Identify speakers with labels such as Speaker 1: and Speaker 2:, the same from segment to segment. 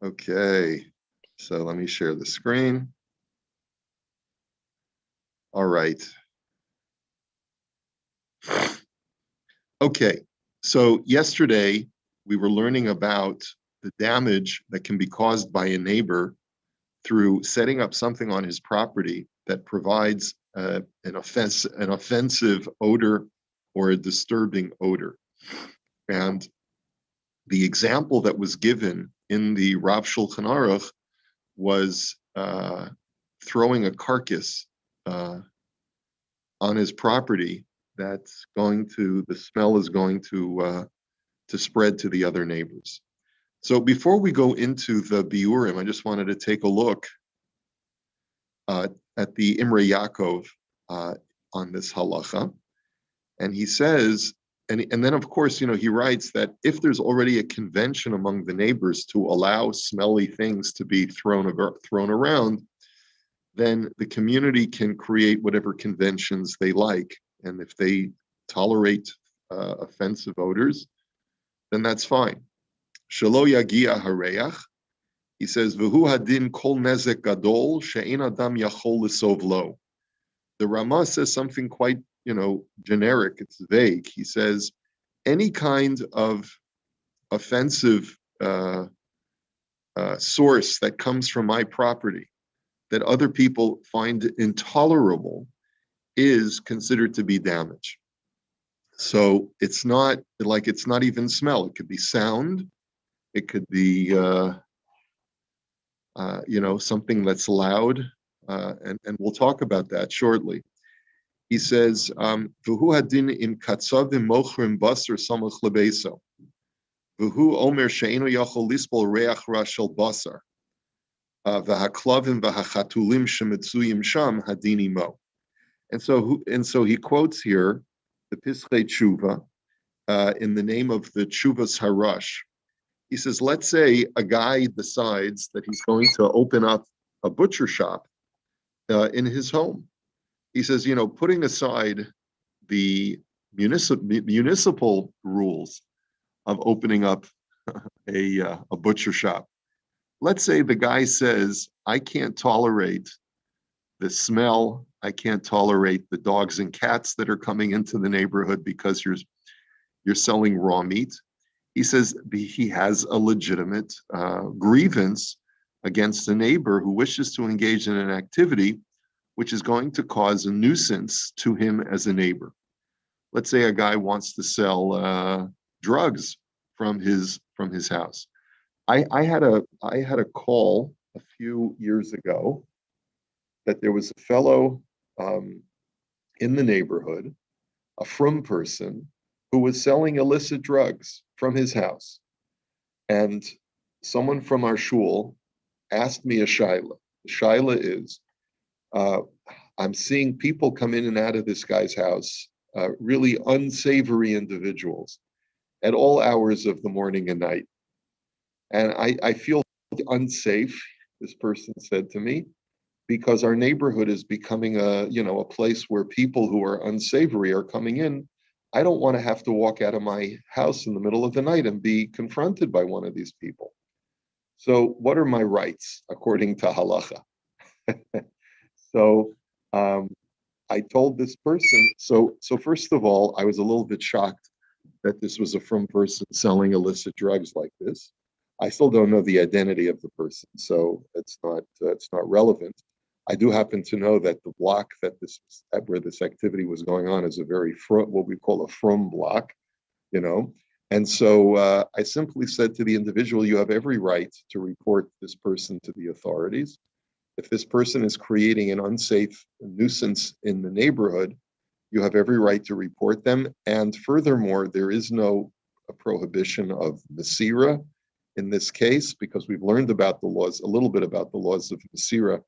Speaker 1: Okay, so let me share the screen. All right. Okay, so yesterday we were learning about the damage that can be caused by a neighbor through setting up something on his property that provides an offensive odor or a disturbing odor. And the example that was given in the Rav Shulchan Aruch was throwing a carcass on his property the smell is going to spread to the other neighbors. So before we go into the biurim, I just wanted to take a look at the Imrei Yaakov on this halacha. And he says, and then of course, he writes that if there's already a convention among the neighbors to allow smelly things to be thrown around, then the community can create whatever conventions they like. And if they tolerate offensive odors, then that's fine. Shelo yagia hareach. He says, "V'hu hadin kol nezek gadol she'ein adam yachol lisov lo." The Rama says something quite, generic. It's vague. He says, any kind of offensive source that comes from my property that other people find intolerable is considered to be damage. So it's not even smell. It could be sound. It could be, something that's loud. And we'll talk about that shortly. He says, "V'hu hadin im katzavim mochrim basar samach lebeso. V'hu omer she'eno yachol lispol reach ra shel basar. V'haklavim v'hachatulim shemitzuyim sham hadini mo." And so he quotes here the Pischei Tshuva in the name of the Tshuvas Harash. He says, let's say a guy decides that he's going to open up a butcher shop in his home. He says, putting aside the municipal rules of opening up a butcher shop. Let's say the guy says, I can't tolerate the smell. I can't tolerate the dogs and cats that are coming into the neighborhood because you're selling raw meat. He says he has a legitimate grievance against a neighbor who wishes to engage in an activity which is going to cause a nuisance to him as a neighbor. Let's say a guy wants to sell drugs from his house. I had a call a few years ago that there was a fellow in the neighborhood, a frum person, who was selling illicit drugs from his house. And someone from our shul asked me a shaila. The shaila is, I'm seeing people come in and out of this guy's house, really unsavory individuals at all hours of the morning and night. And I feel unsafe, this person said to me, because our neighborhood is becoming a place where people who are unsavory are coming in. I don't want to have to walk out of my house in the middle of the night and be confronted by one of these people. So what are my rights according to halacha? So I told this person, so first of all, I was a little bit shocked that this was a frum person selling illicit drugs like this. I still don't know the identity of the person, so it's not relevant. I do happen to know that the block where this activity was going on is a very what we call a frum block, And so I simply said to the individual, you have every right to report this person to the authorities. If this person is creating an unsafe nuisance in the neighborhood, you have every right to report them. And furthermore, there is no prohibition of Masira in this case, because we've learned about a little bit about the laws of Masira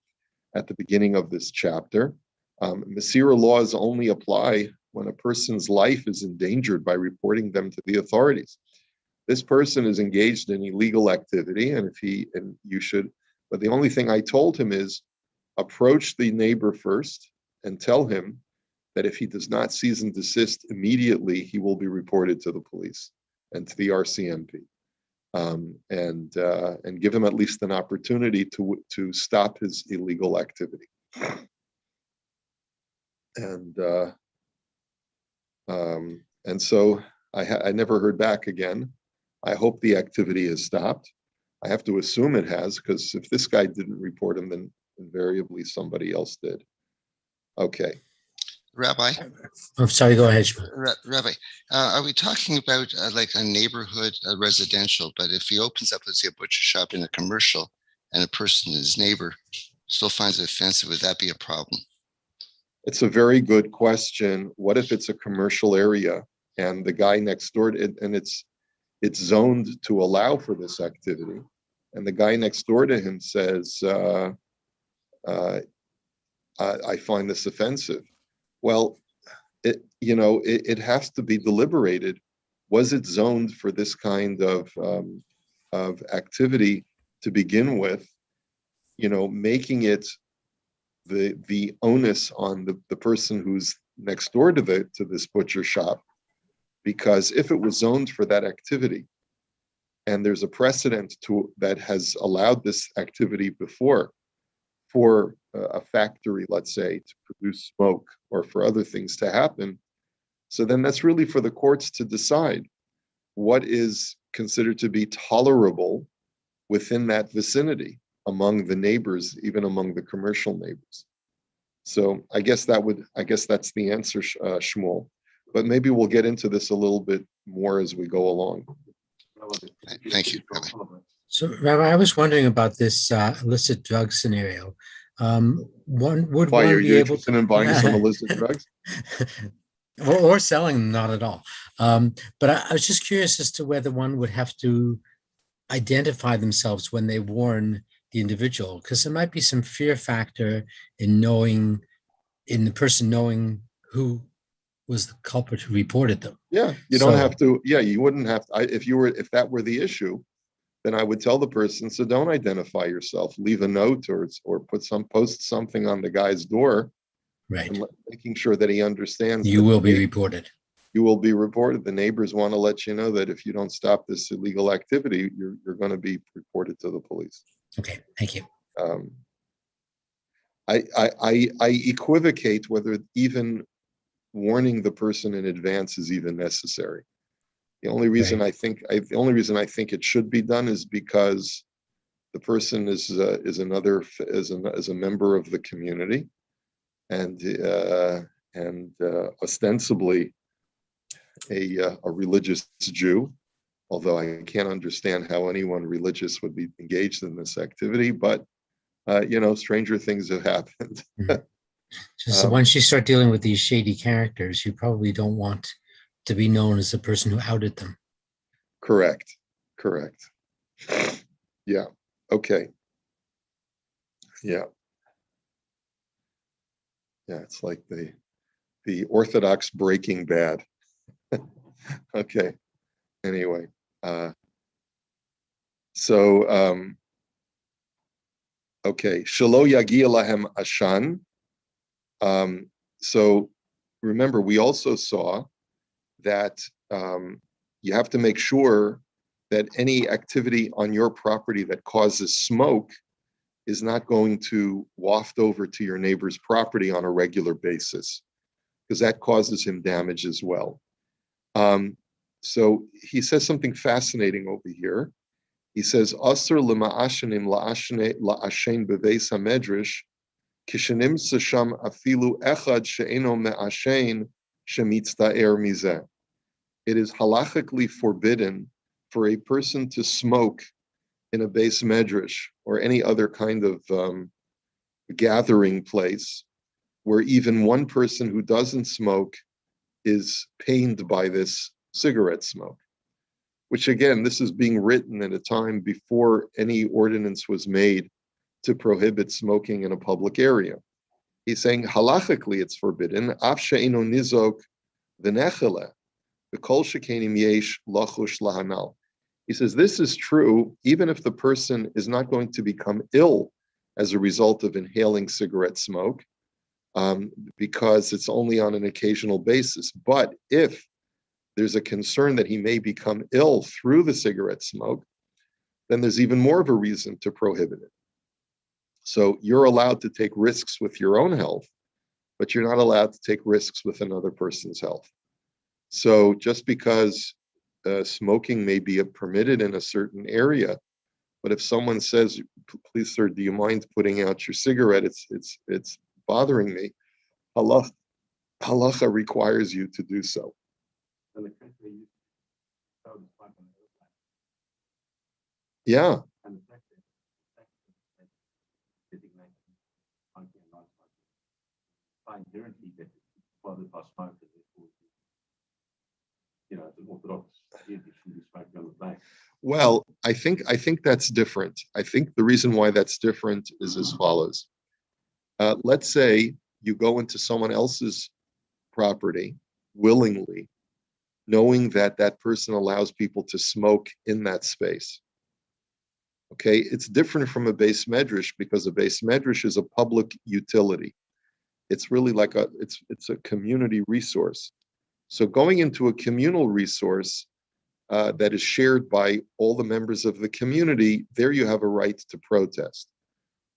Speaker 1: at the beginning of this chapter. Masira laws only apply when a person's life is endangered by reporting them to the authorities. This person is engaged in illegal activity, and you should. But the only thing I told him is approach the neighbor first and tell him that if he does not cease and desist immediately, he will be reported to the police and to the RCMP. and give him at least an opportunity to stop his illegal activity. And so I never heard back again. I hope the activity has stopped. I have to assume it has, because if this guy didn't report him, then invariably somebody else did. Okay.
Speaker 2: Rabbi?
Speaker 3: I'm sorry, go ahead.
Speaker 2: Rabbi, are we talking about like a neighborhood residential, but if he opens up, let's say, a butcher shop in a commercial and a person, his neighbor, still finds it offensive, would that be a problem?
Speaker 1: It's a very good question. What if it's a commercial area and the guy next door, and it's zoned to allow for this activity, and the guy next door to him says, I find this offensive. Well, it has to be deliberated. Was it zoned for this kind of activity to begin with? Making it the onus on the person who's next door to this butcher shop, because if it was zoned for that activity, and there's a precedent that has allowed this activity before for a factory, let's say, to produce smoke or for other things to happen, so then that's really for the courts to decide what is considered to be tolerable within that vicinity among the neighbors, even among the commercial neighbors. So I guess that's the answer, Shmuel. But maybe we'll get into this a little bit more as we go along.
Speaker 2: Thank you, Rabbi.
Speaker 3: So, Rabbi, I was wondering about this illicit drug scenario. One would
Speaker 1: Why,
Speaker 3: one
Speaker 1: are
Speaker 3: be
Speaker 1: you
Speaker 3: able
Speaker 1: interested in buying some illicit drugs?
Speaker 3: or selling them? Not at all. But I was just curious as to whether one would have to identify themselves when they warn the individual, because there might be some fear factor in the person knowing who was the culprit who reported them.
Speaker 1: Yeah, you don't have to. Yeah, you wouldn't have to. If that were the issue, then I would tell the person, so don't identify yourself. Leave a note or post something on the guy's door,
Speaker 3: right?
Speaker 1: And making sure that he understands.
Speaker 3: You will be reported.
Speaker 1: You will be reported. The neighbors want to let you know that if you don't stop this illegal activity, you're going to be reported to the police.
Speaker 3: Okay, thank you.
Speaker 1: I equivocate whether even warning the person in advance is even necessary. The only reason I think it should be done is because the person is a member of the community, and ostensibly a religious Jew. Although I can't understand how anyone religious would be engaged in this activity, but stranger things have happened.
Speaker 3: So once you start dealing with these shady characters, you probably don't want to be known as the person who outed them.
Speaker 1: Correct. Yeah. Okay. Yeah. Yeah. It's like the Orthodox Breaking Bad. Okay. Anyway. Okay. Shelo yagia lahem ashan. So remember, we also saw that you have to make sure that any activity on your property that causes smoke is not going to waft over to your neighbor's property on a regular basis, because that causes him damage as well. So he says something fascinating over here. He says, "Asr lema'ashenim la'ashen beveis hamedrash, kishenim sasham afilu echad she'eno me'ashen shemitzta'er mizeh." It is halachically forbidden for a person to smoke in a beis medrash or any other kind of gathering place where even one person who doesn't smoke is pained by this cigarette smoke. Which again, this is being written at a time before any ordinance was made to prohibit smoking in a public area. He's saying halachically it's forbidden. Af she'eno nizok v'nechele v'kol shekenim yesh lachush lahanal. He says this is true even if the person is not going to become ill as a result of inhaling cigarette smoke, because it's only on an occasional basis. But if there's a concern that he may become ill through the cigarette smoke, then there's even more of a reason to prohibit it. So you're allowed to take risks with your own health, but you're not allowed to take risks with another person's health. So just because smoking may be permitted in a certain area, but if someone says, "Please, sir, do you mind putting out your cigarette? It's bothering me," halacha requires you to do so. Yeah. Well, I think that's different. I think the reason why that's different is as follows. Let's say you go into someone else's property willingly, knowing that that person allows people to smoke in that space. Okay, it's different from a base medrash because a base medrash is a public utility. It's really like it's a community resource. So going into a communal resource that is shared by all the members of the community, there you have a right to protest.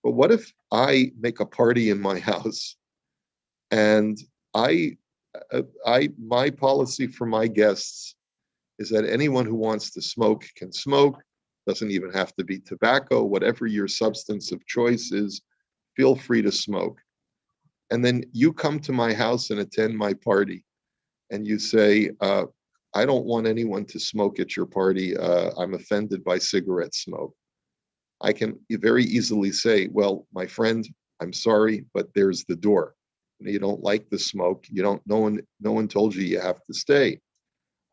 Speaker 1: But what if I make a party in my house and my policy for my guests is that anyone who wants to smoke can smoke, doesn't even have to be tobacco, whatever your substance of choice is, feel free to smoke. And then you come to my house and attend my party and you say, I don't want anyone to smoke at your party. I'm offended by cigarette smoke. I can very easily say, well, my friend, I'm sorry, but there's the door. You don't like the smoke. You don't. No one told you you have to stay.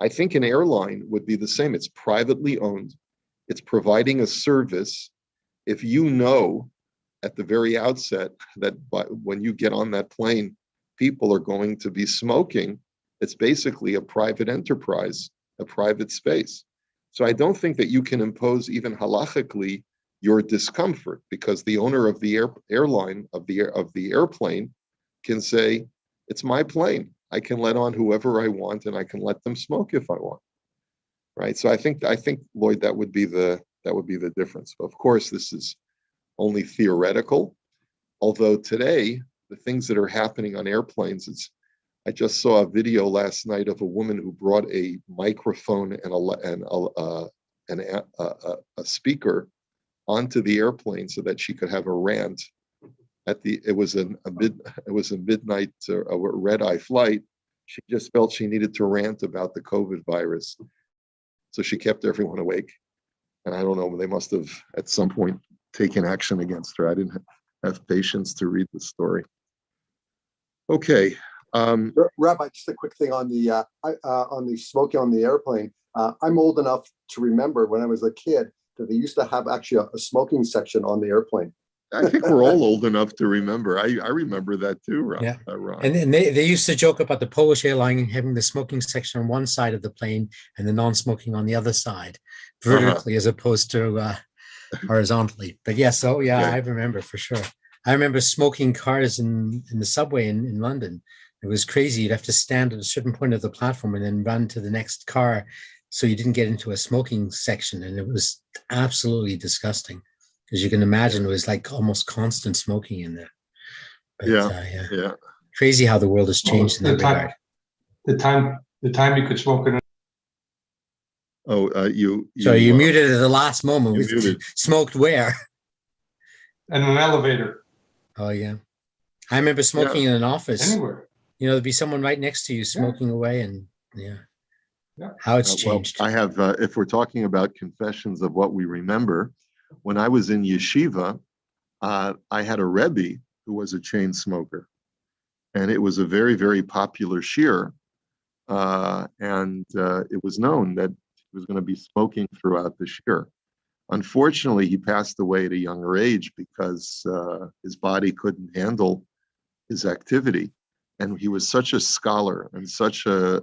Speaker 1: I think an airline would be the same. It's privately owned. It's providing a service. If you know at the very outset that when you get on that plane, people are going to be smoking, it's basically a private enterprise, a private space. So I don't think that you can impose even halachically your discomfort because the owner of the airline of the airplane can say, it's my plane. I can let on whoever I want and I can let them smoke if I want. Right. So I think Lloyd, that would be the difference. Of course, this is only theoretical. Although today, the things that are happening on airplanes, I just saw a video last night of a woman who brought a microphone and a speaker onto the airplane so that she could have a rant. It was a midnight a red-eye flight. She just felt she needed to rant about the COVID virus. So she kept everyone awake. And I don't know, they must have at some point taken action against her. I didn't have patience to read the story. Okay.
Speaker 4: Rabbi, just a quick thing on the smoking on the airplane. I'm old enough to remember when I was a kid that they used to have actually a smoking section on the airplane.
Speaker 1: I think we're all old enough to remember. I remember that too, Ron.
Speaker 3: Yeah.
Speaker 1: Ron.
Speaker 3: And they used to joke about the Polish airline having the smoking section on one side of the plane and the non-smoking on the other side, vertically as opposed to horizontally. But yeah, so yeah, okay. I remember for sure. I remember smoking cars in the subway in London. It was crazy. You'd have to stand at a certain point of the platform and then run to the next car so you didn't get into a smoking section. And it was absolutely disgusting. As you can imagine, it was like almost constant smoking in there. But, yeah. Crazy how the world has changed in that regard.
Speaker 5: The time you could smoke in.
Speaker 3: So you muted at the last moment. We smoked where?
Speaker 5: In an elevator.
Speaker 3: Oh yeah, I remember smoking in an office.
Speaker 5: Anywhere.
Speaker 3: You know, there'd be someone right next to you smoking away, and how it's changed.
Speaker 1: Well, I have. If we're talking about confessions of what we remember. When I was in yeshiva, I had a Rebbe who was a chain smoker. And it was a very, very popular shiur. And it was known that he was going to be smoking throughout the shiur. Unfortunately, he passed away at a younger age because his body couldn't handle his activity. And he was such a scholar and such a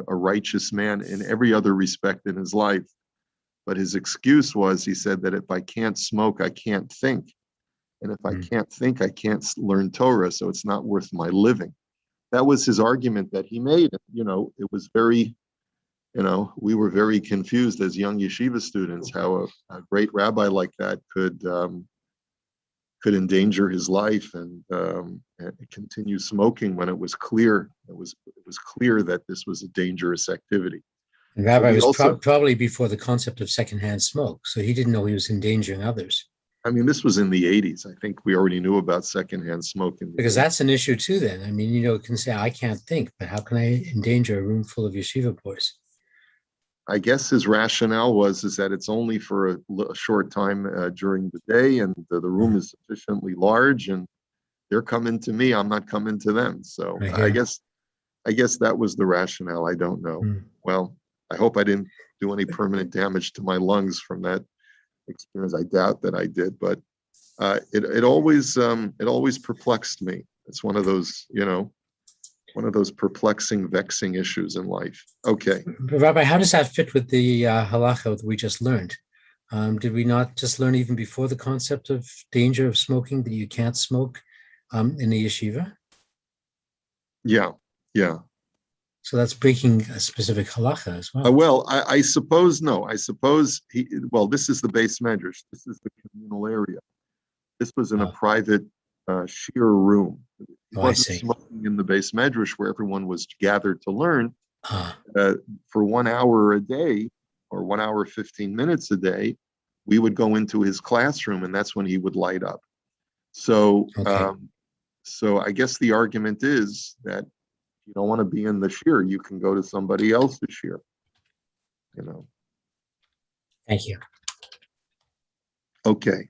Speaker 1: righteous man in every other respect in his life. But his excuse was, he said that if I can't smoke, I can't think. And if I can't think, I can't learn Torah, so it's not worth my living. That was his argument that he made. You know, it was very we were very confused as young yeshiva students how a great rabbi like that could endanger his life and continue smoking when it was clear that this was a dangerous activity.
Speaker 3: And Rabbi
Speaker 1: So
Speaker 3: was
Speaker 1: also,
Speaker 3: probably before the concept of secondhand smoke, so he didn't know he was endangering others.
Speaker 1: I mean, this was in the 80s. I think we already knew about secondhand smoke in the
Speaker 3: Because
Speaker 1: 80s.
Speaker 3: that's an issue too then. I mean, it can say, I can't think, but how can I endanger a room full of yeshiva boys?
Speaker 1: I guess his rationale is that it's only for a short time during the day, and the room is sufficiently large, and they're coming to me. I'm not coming to them. So I guess that was the rationale. I don't know. Well, I hope I didn't do any permanent damage to my lungs from that experience. I doubt that I did, but it always perplexed me. It's one of those perplexing, vexing issues in life. Okay.
Speaker 3: Rabbi, how does that fit with the halacha that we just learned? Did we not just learn even before the concept of danger of smoking that you can't smoke in the yeshiva?
Speaker 1: Yeah.
Speaker 3: So that's breaking a specific halacha as well.
Speaker 1: Well, I suppose no. I suppose this is the base medrash. This is the communal area. This was in a private sheer room. It wasn't smoking in the base medrash where everyone was gathered to learn. For 1 hour a day or 1 hour 15 minutes a day, we would go into his classroom, and that's when he would light up. So, so I guess the argument is that if you don't want to be in the shear, you can go to somebody else's shear.
Speaker 3: Thank you.
Speaker 1: Okay.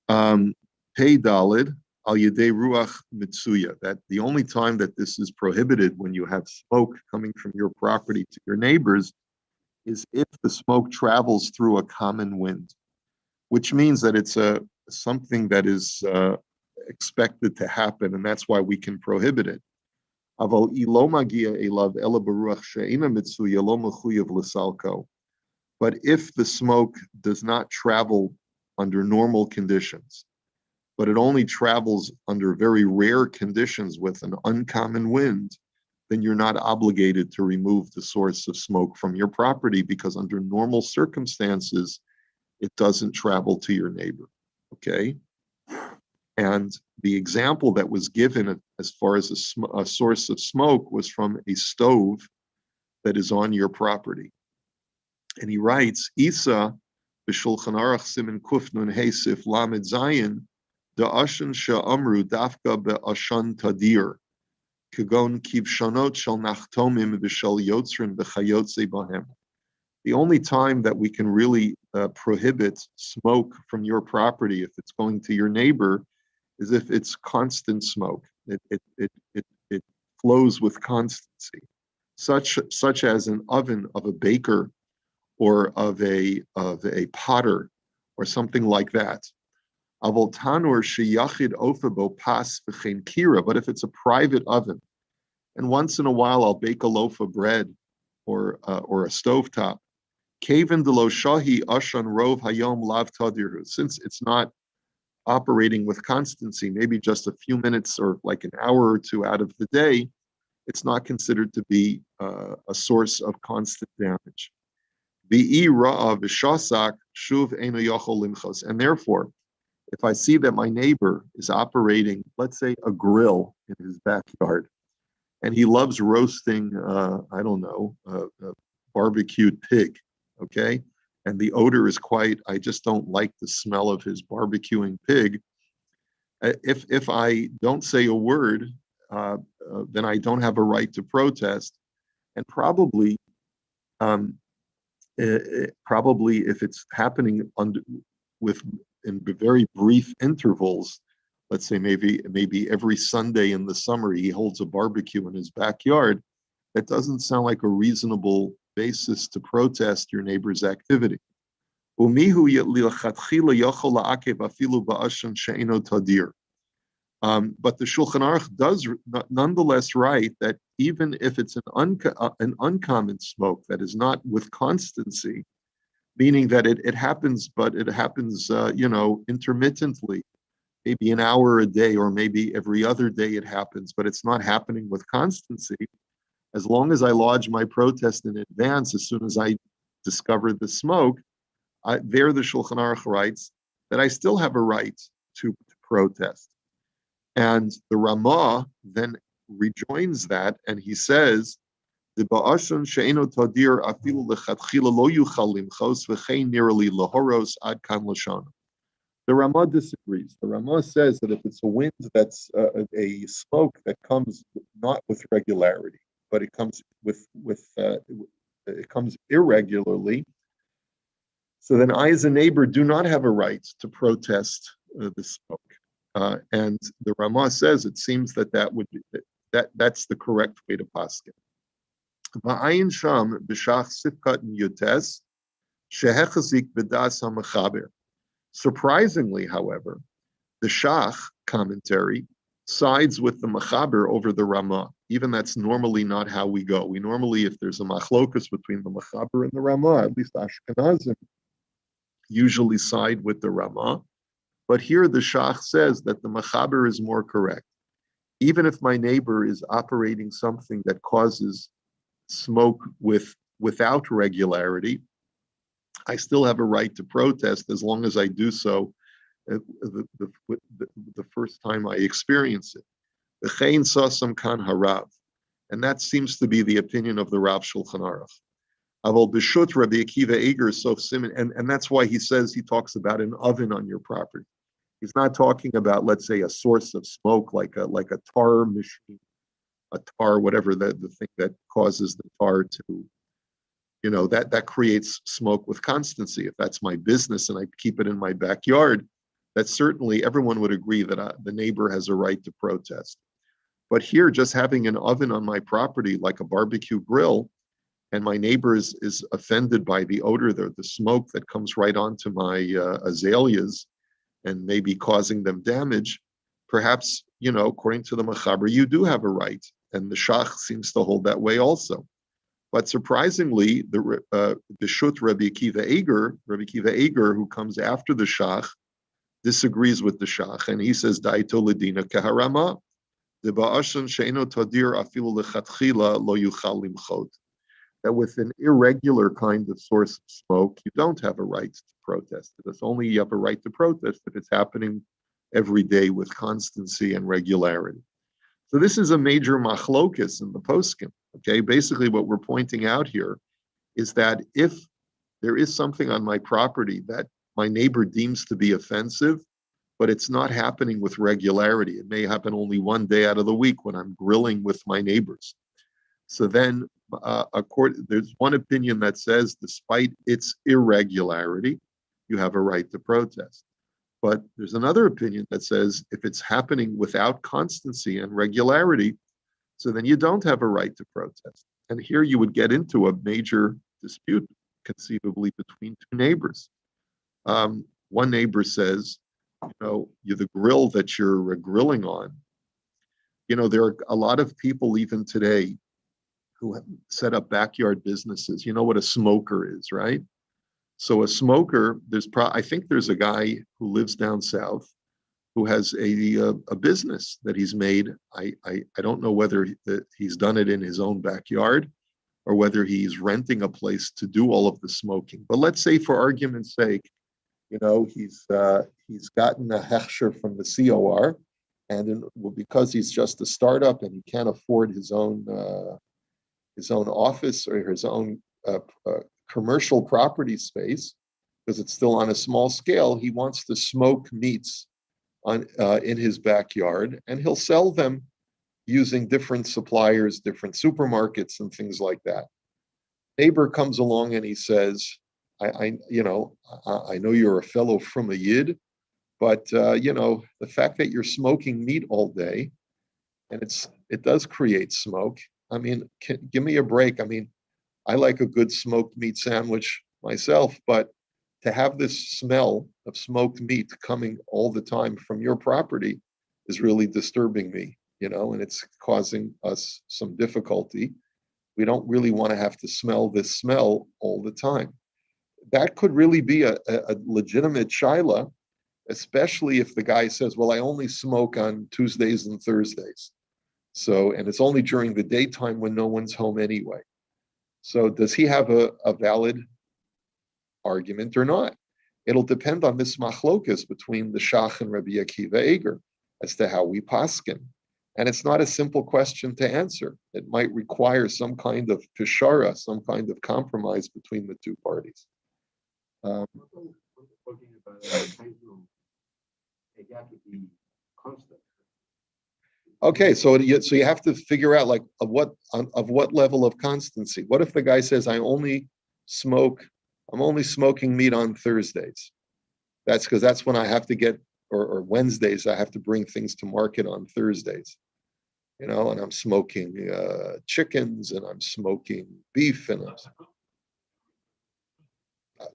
Speaker 1: Pei Dalid al Yedei Ruach Mitsuya. That the only time that this is prohibited when you have smoke coming from your property to your neighbors is if the smoke travels through a common wind, which means that it's something that is expected to happen, and that's why we can prohibit it. But if the smoke does not travel under normal conditions, but it only travels under very rare conditions with an uncommon wind, then you're not obligated to remove the source of smoke from your property, because under normal circumstances, it doesn't travel to your neighbor. Okay? And the example that was given as far as a source of smoke was from a stove that is on your property. And he writes, Isa b'shulchan aruch siman kuf nun hey sif lamed zayin da'ashan she'amru dafka be'ashan tadir kagon kivshonot shel nachtomim b'shel yotzrin b'chayotze bahem. The only time that we can really prohibit smoke from your property if it's going to your neighbor is if it's constant smoke. It flows with constancy, such as an oven of a baker or of a potter or something like that. But if it's a private oven, and once in a while I'll bake a loaf of bread or a stovetop, since it's not operating with constancy, maybe just a few minutes or like an hour or two out of the day, it's not considered to be a source of constant damage. And therefore, if I see that my neighbor is operating, let's say, a grill in his backyard, and he loves roasting, a barbecued pig, okay? And the odor is I just don't like the smell of his barbecuing pig. If I don't say a word, then I don't have a right to protest. And probably if it's happening in very brief intervals, let's say maybe every Sunday in the summer he holds a barbecue in his backyard, that doesn't sound like a reasonable basis to protest your neighbor's activity. But the Shulchan Aruch does nonetheless write that even if it's an uncommon smoke that is not with constancy, meaning that it happens, but it happens, intermittently, maybe an hour a day or maybe every other day it happens, but it's not happening with constancy, As long as I lodge my protest in advance, as soon as I discover the smoke, there the Shulchan Aruch writes that I still have a right to protest. And the Ramah then rejoins that, and he says, the Ba'ashon she'eno tadir afilu lechatchila lo yuchal limchos v'chein nirali lahoros ad kan lashon. The Ramah disagrees. The Ramah says that if it's a wind that's a smoke that comes not with regularity, but it comes it comes irregularly, so then I, as a neighbor, do not have a right to protest the smoke. And the Ramah says it seems that would be that's the correct way to paskin. Va'ayin sham b'shach sifkat yutes shehechazik b'das ha'mechaber. Surprisingly, however, the Shach commentary sides with the Mechaber over the Ramah. Even that's normally not how we go. We normally, if there's a machlokus between the Mechaber and the Ramah, at least Ashkenazim usually side with the Ramah. But here the Shach says that the Mechaber is more correct. Even if my neighbor is operating something that causes smoke without regularity, I still have a right to protest as long as I do so the first time I experience it. V'chein sasam kan harav, and that seems to be the opinion of the Rav Shulchan Aruch. Aval b'shut Rabbi Akiva Eiger sof siman, and that's why he says he talks about an oven on your property. He's not talking about, let's say, a source of smoke like a tar machine, a tar, whatever the thing that causes the tar to. That creates smoke with constancy. If that's my business and I keep it in my backyard, that certainly everyone would agree that the neighbor has a right to protest. But here, just having an oven on my property, like a barbecue grill, and my neighbor is offended by the odor, the smoke that comes right onto my azaleas and maybe causing them damage, perhaps, according to the Mechaber, you do have a right. And the Shach seems to hold that way also. But surprisingly, the Bishut Rabbi Akiva Eiger, who comes after the Shach, disagrees with the Shach, and he says, "Daito ledina keharama, the ba'ashan she'eno tadir afilu lechatchila lo yuchal limchot." That with an irregular kind of source of smoke, you don't have a right to protest. It's only you have a right to protest if it's happening every day with constancy and regularity. So this is a major machlokus in the poskim. Okay, basically what we're pointing out here is that if there is something on my property that my neighbor deems to be offensive, but it's not happening with regularity, it may happen only one day out of the week when I'm grilling with my neighbors. So then there's one opinion that says, despite its irregularity, you have a right to protest. But there's another opinion that says if it's happening without constancy and regularity, so then you don't have a right to protest. And here you would get into a major dispute, conceivably, between two neighbors. One neighbor says, the grill that you're grilling on, there are a lot of people even today who have set up backyard businesses. You know what a smoker is, right? So a smoker, I think there's a guy who lives down south who has a business that he's made. I don't know whether he's done it in his own backyard or whether he's renting a place to do all of the smoking. But let's say, for argument's sake, he's gotten a hechsher from the COR, and because he's just a startup and he can't afford his own office or his own commercial property space, because it's still on a small scale, he wants to smoke meats in his backyard, and he'll sell them using different suppliers, different supermarkets, and things like that. Neighbor comes along and he says, I know you're a fellow from a Yid, but the fact that you're smoking meat all day, and it does create smoke. I mean, give me a break. I mean, I like a good smoked meat sandwich myself, but to have this smell of smoked meat coming all the time from your property is really disturbing me, and it's causing us some difficulty. We don't really want to have to smell this smell all the time. That could really be a legitimate shaila, especially if the guy says, well, I only smoke on Tuesdays and Thursdays. So, and it's only during the daytime when no one's home anyway. So does he have a valid argument or not? It'll depend on this machlokas between the Shach and Rabbi Akiva Eger as to how we paskin. And it's not a simple question to answer. It might require some kind of pishara, some kind of compromise between the two parties. Okay, so you have to figure out like of what level of constancy. What if the guy says I'm only smoking meat on Thursdays? That's because that's when I have to get or Wednesdays I have to bring things to market on Thursdays. And I'm smoking chickens and I'm smoking beef and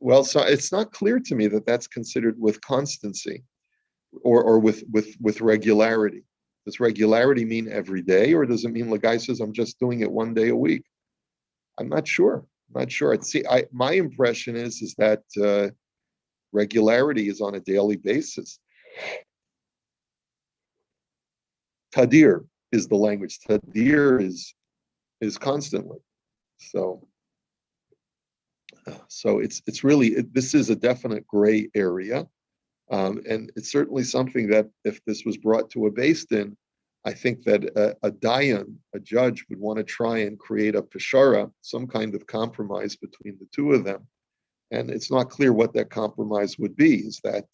Speaker 1: well, so it's not clear to me that that's considered with constancy or with regularity. Does regularity mean every day, or does it mean the guy says I'm just doing it one day a week? I'm not sure. My impression is that regularity is on a daily basis. Tadir is the language. Tadir is constantly. So it's really this is a definite gray area. And it's certainly something that if this was brought to a beis din, I think that a dayan, a judge, would want to try and create a peshara, some kind of compromise between the two of them. And it's not clear what that compromise would be. Is that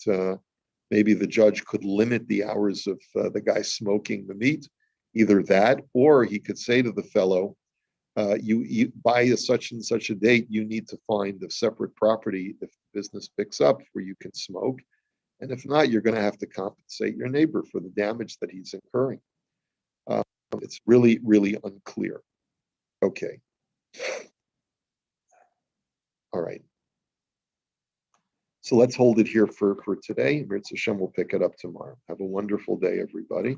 Speaker 1: maybe the judge could limit the hours of the guy smoking the meat, either that, or he could say to the fellow, you by such and such a date, you need to find a separate property if the business picks up where you can smoke. And if not, you're going to have to compensate your neighbor for the damage that he's incurring. It's really, really unclear. Okay. All right. So let's hold it here for today. Mirz Hashem will pick it up tomorrow. Have a wonderful day, everybody.